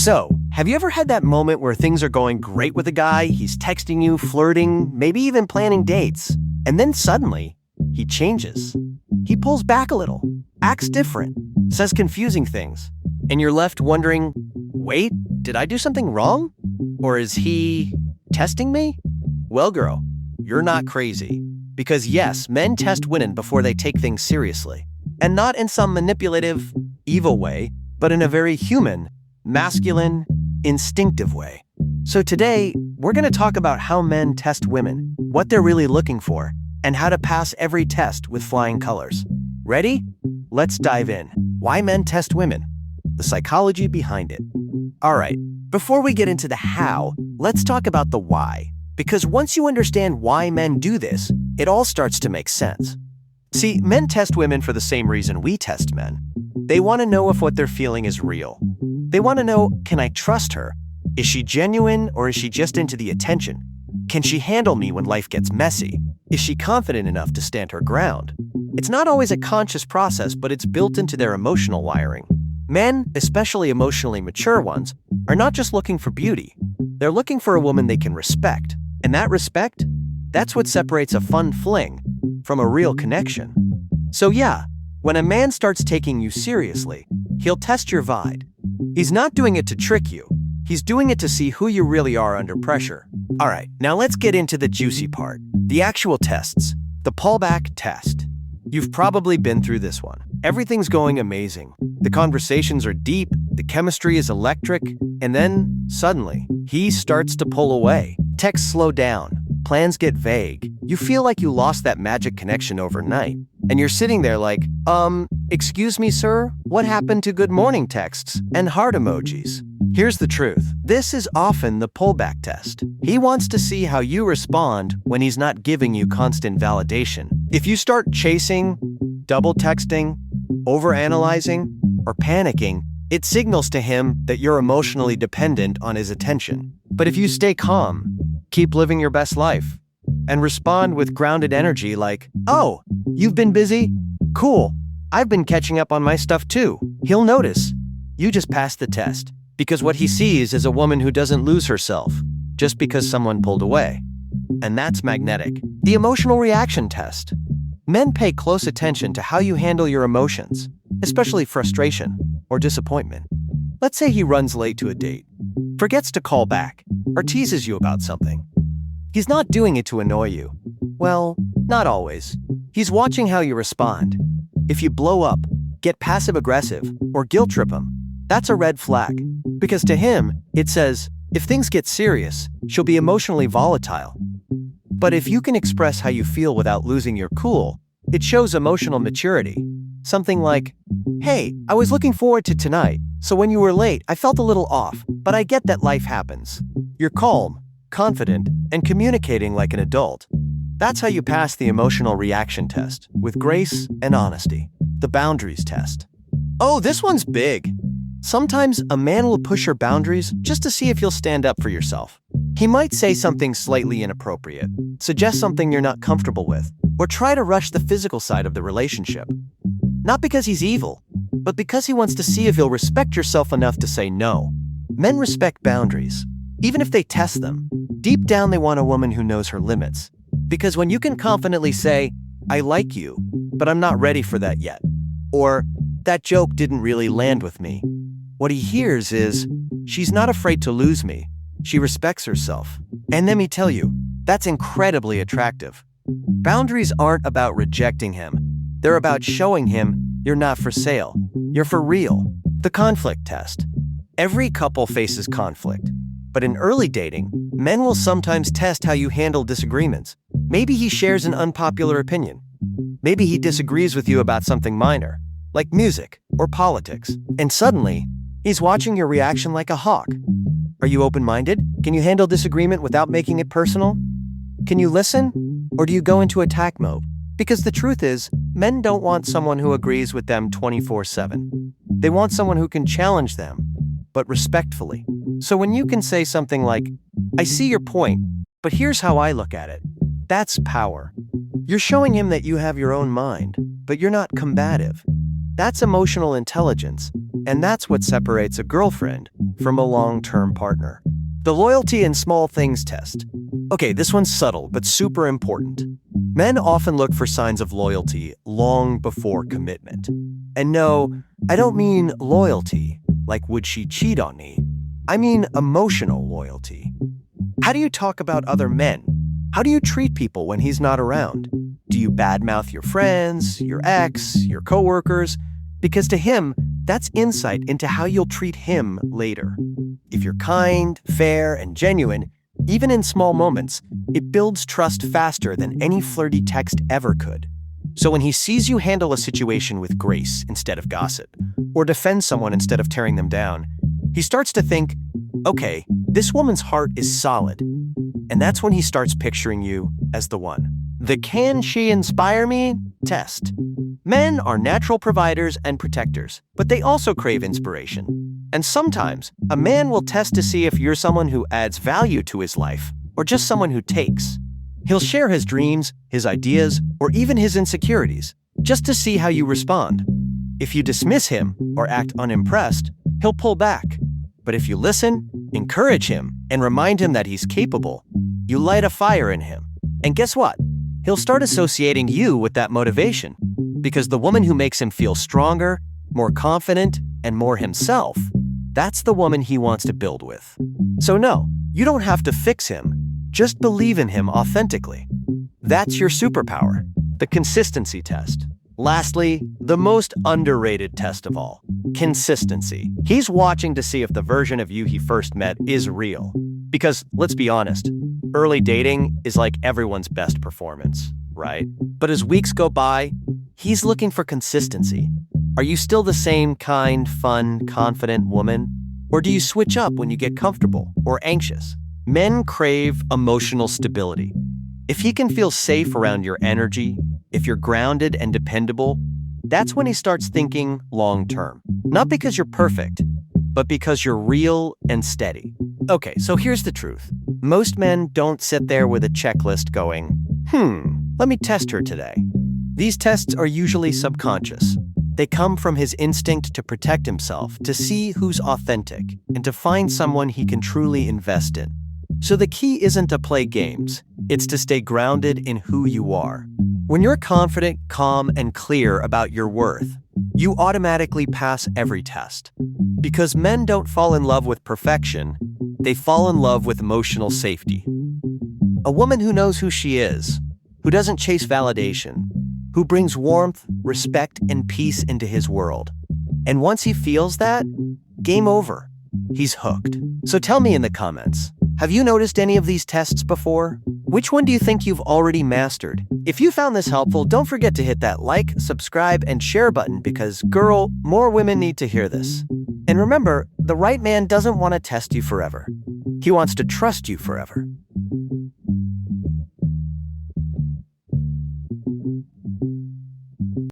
So, have you ever had that moment where things are going great with a guy, he's texting you, flirting, maybe even planning dates, and then suddenly, he changes. He pulls back a little, acts different, says confusing things, and you're left wondering, wait, did I do something wrong? Or is he testing me? Well, girl, you're not crazy. Because yes, men test women before they take things seriously. And not in some manipulative, evil way, but in a very human, masculine, instinctive way. So today, we're going to talk about how men test women, what they're really looking for, and how to pass every test with flying colors. Ready? Let's dive in. Why men test women? The psychology behind it. All right, before we get into the how, let's talk about the why. Because once you understand why men do this, it all starts to make sense. See, men test women for the same reason we test men. They want to know if what they're feeling is real. They want to know, can I trust her? Is she genuine or is she just into the attention? Can she handle me when life gets messy? Is she confident enough to stand her ground? It's not always a conscious process, but it's built into their emotional wiring. Men, especially emotionally mature ones, are not just looking for beauty. They're looking for a woman they can respect. And that respect, that's what separates a fun fling from a real connection. So yeah, when a man starts taking you seriously, he'll test your vibe. He's not doing it to trick you. He's doing it to see who you really are under pressure. All right, now let's get into the juicy part. The actual tests. The pullback test. You've probably been through this one. Everything's going amazing. The conversations are deep, the chemistry is electric, and then, suddenly, he starts to pull away. Texts slow down. Plans get vague. You feel like you lost that magic connection overnight. And you're sitting there like, excuse me, sir? What happened to good morning texts and heart emojis? Here's the truth. This is often the pullback test. He wants to see how you respond when he's not giving you constant validation. If you start chasing, double texting, overanalyzing, or panicking, it signals to him that you're emotionally dependent on his attention. But if you stay calm, keep living your best life, and respond with grounded energy like, oh, you've been busy? Cool. I've been catching up on my stuff too. He'll notice. You just passed the test. Because what he sees is a woman who doesn't lose herself just because someone pulled away. And that's magnetic. The emotional reaction test. Men pay close attention to how you handle your emotions, especially frustration or disappointment. Let's say he runs late to a date, forgets to call back, or teases you about something. He's not doing it to annoy you. Well, not always. He's watching how you respond. If you blow up, get passive-aggressive, or guilt trip him, that's a red flag. Because to him, it says, if things get serious, she'll be emotionally volatile. But if you can express how you feel without losing your cool, it shows emotional maturity. Something like, hey, I was looking forward to tonight, so when you were late, I felt a little off, but I get that life happens. You're calm, confident, and communicating like an adult. That's how you pass the emotional reaction test, with grace and honesty. The boundaries test. Oh, this one's big. Sometimes a man will push your boundaries just to see if you'll stand up for yourself. He might say something slightly inappropriate, suggest something you're not comfortable with, or try to rush the physical side of the relationship. Not because he's evil, but because he wants to see if you'll respect yourself enough to say no. Men respect boundaries, even if they test them. Deep down, they want a woman who knows her limits. Because when you can confidently say, I like you, but I'm not ready for that yet, or that joke didn't really land with me, what he hears is, she's not afraid to lose me. She respects herself. And let me tell you, that's incredibly attractive. Boundaries aren't about rejecting him. They're about showing him you're not for sale. You're for real. The conflict test. Every couple faces conflict. But in early dating, men will sometimes test how you handle disagreements. Maybe he shares an unpopular opinion. Maybe he disagrees with you about something minor, like music or politics. And suddenly, he's watching your reaction like a hawk. Are you open-minded? Can you handle disagreement without making it personal? Can you listen? Or do you go into attack mode? Because the truth is, men don't want someone who agrees with them 24/7. They want someone who can challenge them, but respectfully. So when you can say something like, I see your point, but here's how I look at it, that's power. You're showing him that you have your own mind, but you're not combative. That's emotional intelligence, And that's what separates a girlfriend from a long-term partner. The loyalty in small things test. Okay, this one's subtle, but super important. Men often look for signs of loyalty long before commitment. And no, I don't mean loyalty, like would she cheat on me? I mean emotional loyalty. How do you talk about other men? How do you treat people when he's not around? Do you badmouth your friends, your ex, your coworkers? Because to him, that's insight into how you'll treat him later. If you're kind, fair, and genuine, even in small moments, it builds trust faster than any flirty text ever could. So when he sees you handle a situation with grace instead of gossip, or defend someone instead of tearing them down, he starts to think, okay, this woman's heart is solid. And that's when he starts picturing you as the one. The can she inspire me test. Men are natural providers and protectors, but they also crave inspiration. And sometimes, a man will test to see if you're someone who adds value to his life, or just someone who takes. He'll share his dreams, his ideas, or even his insecurities, just to see how you respond. If you dismiss him or act unimpressed, he'll pull back. But if you listen, encourage him, and remind him that he's capable, you light a fire in him. And guess what? He'll start associating you with that motivation. Because the woman who makes him feel stronger, more confident, and more himself, that's the woman he wants to build with. So no, you don't have to fix him. Just believe in him authentically. That's your superpower, the consistency test. Lastly, the most underrated test of all, consistency. He's watching to see if the version of you he first met is real. Because, let's be honest, early dating is like everyone's best performance, right? But as weeks go by, he's looking for consistency. Are you still the same kind, fun, confident woman? Or do you switch up when you get comfortable or anxious? Men crave emotional stability. If he can feel safe around your energy, if you're grounded and dependable, that's when he starts thinking long-term. Not because you're perfect, but because you're real and steady. Okay, so here's the truth. Most men don't sit there with a checklist going, let me test her today. These tests are usually subconscious. They come from his instinct to protect himself, to see who's authentic, and to find someone he can truly invest in. So the key isn't to play games, it's to stay grounded in who you are. When you're confident, calm, and clear about your worth, you automatically pass every test. Because men don't fall in love with perfection, they fall in love with emotional safety. A woman who knows who she is, who doesn't chase validation, who brings warmth, respect, and peace into his world. And once he feels that, game over. He's hooked. So tell me in the comments, have you noticed any of these tests before? Which one do you think you've already mastered? If you found this helpful, don't forget to hit that like, subscribe, and share button because, girl, more women need to hear this. And remember, the right man doesn't want to test you forever. He wants to trust you forever.